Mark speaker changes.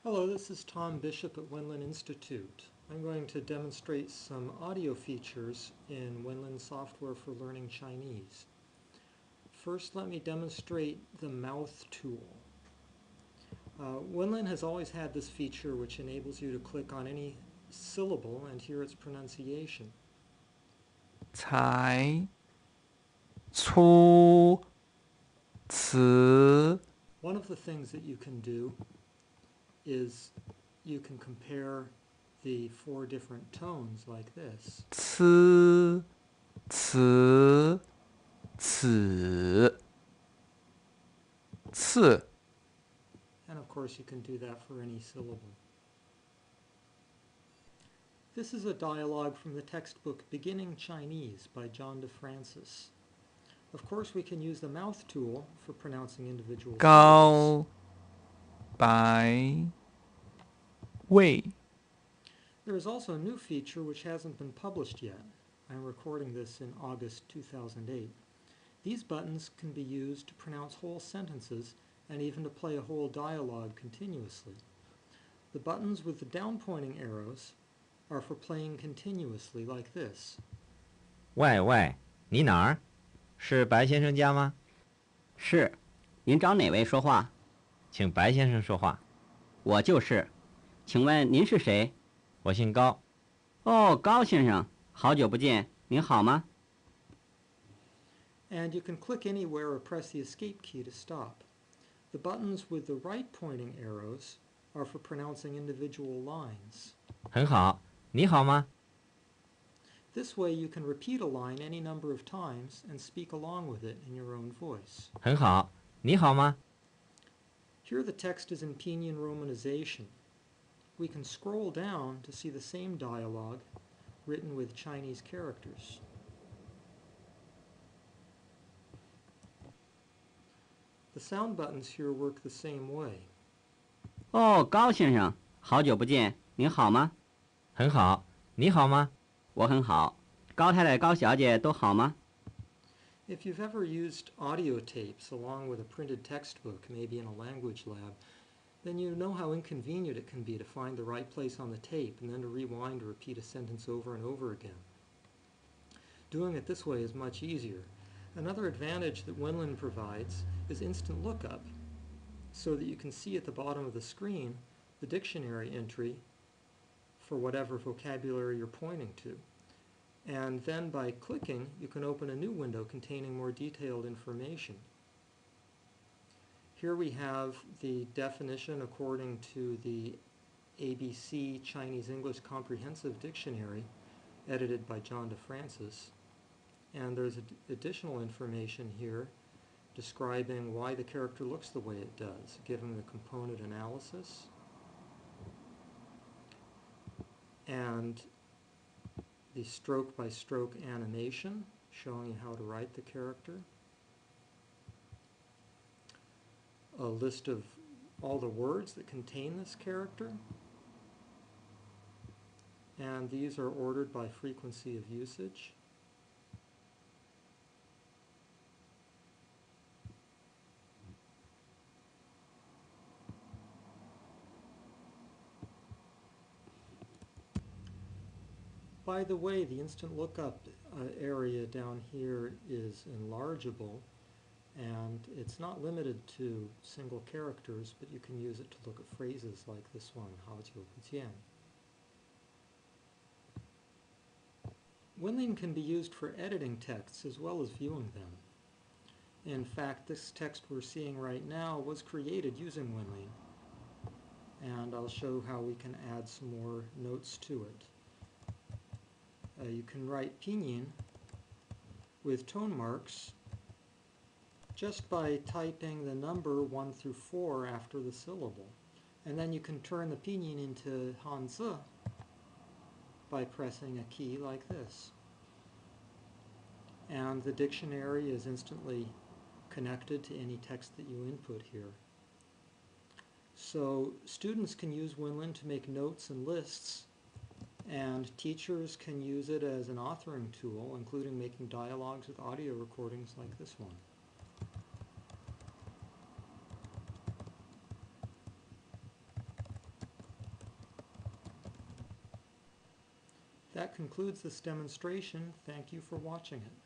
Speaker 1: Hello, this is Tom Bishop at Wenlin Institute. I'm going to demonstrate some audio features in Wenlin software for learning Chinese. First, let me demonstrate the mouth tool. Wenlin has always had this feature which enables you to click on any syllable and hear its pronunciation.
Speaker 2: 才粗词
Speaker 1: One of the things that you can do is you can compare the four different tones like this.
Speaker 2: 词词子次
Speaker 1: And of course you can do that for any syllable. This is a dialogue from the textbook Beginning Chinese by John DeFrancis. Of course we can use the mouth tool for pronouncing individual syllables.
Speaker 2: 高白味
Speaker 1: There is also a new feature which hasn't been published yet. I'm recording this in August 2008. These buttons can be used to pronounce whole sentences and even to play a whole dialogue continuously. The buttons with the down-pointing arrows are for playing continuously like this.
Speaker 3: 喂喂，你哪儿？是白先生家吗？
Speaker 4: 是，您找哪位说话？
Speaker 3: 请白先生说话。
Speaker 4: 我就是。请问您是谁？
Speaker 3: 我姓高。
Speaker 4: 哦，高先生，好久不见，您好吗？
Speaker 1: And you can click anywhere or press the escape key to stop. The buttons with the right pointing arrows are for pronouncing individual lines.
Speaker 3: 很好，你好吗？
Speaker 1: This way you can repeat a line any number of times and speak along with it in your own voice.
Speaker 3: 很好，你好吗？
Speaker 1: Here the text is in pinyin romanization. We can scroll down to see the same dialogue written with Chinese characters. The sound buttons here work the same way.
Speaker 4: 哦，高先生，好久不见，您好吗？
Speaker 3: 很好，你好吗？
Speaker 4: 我很好。高太太、高小姐都好吗？
Speaker 1: If you've ever used audio tapes along with a printed textbook, maybe in a language lab, then you know how inconvenient it can be to find the right place on the tape and then to rewind or repeat a sentence over and over again. Doing it this way is much easier. Another advantage that Wenlin provides is instant lookup, so that you can see at the bottom of the screen the dictionary entry for whatever vocabulary you're pointing to. And then by clicking, you can open a new window containing more detailed information. Here we have the definition according to the ABC Chinese-English Comprehensive Dictionary, edited by John DeFrancis. And there's additional information here describing why the character looks the way it does, giving the component analysis, and the stroke-by-stroke animation showing you how to write the character, a list of all the words that contain this character, and these are ordered by frequency of usage. By the way, the instant lookup area down here is enlargeable, and it's not limited to single characters, but you can use it to look at phrases like this one, 好久不见. Wenlin can be used for editing texts as well as viewing them. In fact, this text we're seeing right now was created using Wenlin, and I'll show how we can add some more notes to it. You can write pinyin with tone marks just by typing the number 1 through 4 after the syllable. And then you can turn the pinyin into Hanzi by pressing a key like this. And the dictionary is instantly connected to any text that you input here. So students can use Wenlin to make notes and lists, and teachers can use it as an authoring tool, including making dialogues with audio recordings like this one. That concludes this demonstration. Thank you for watching it.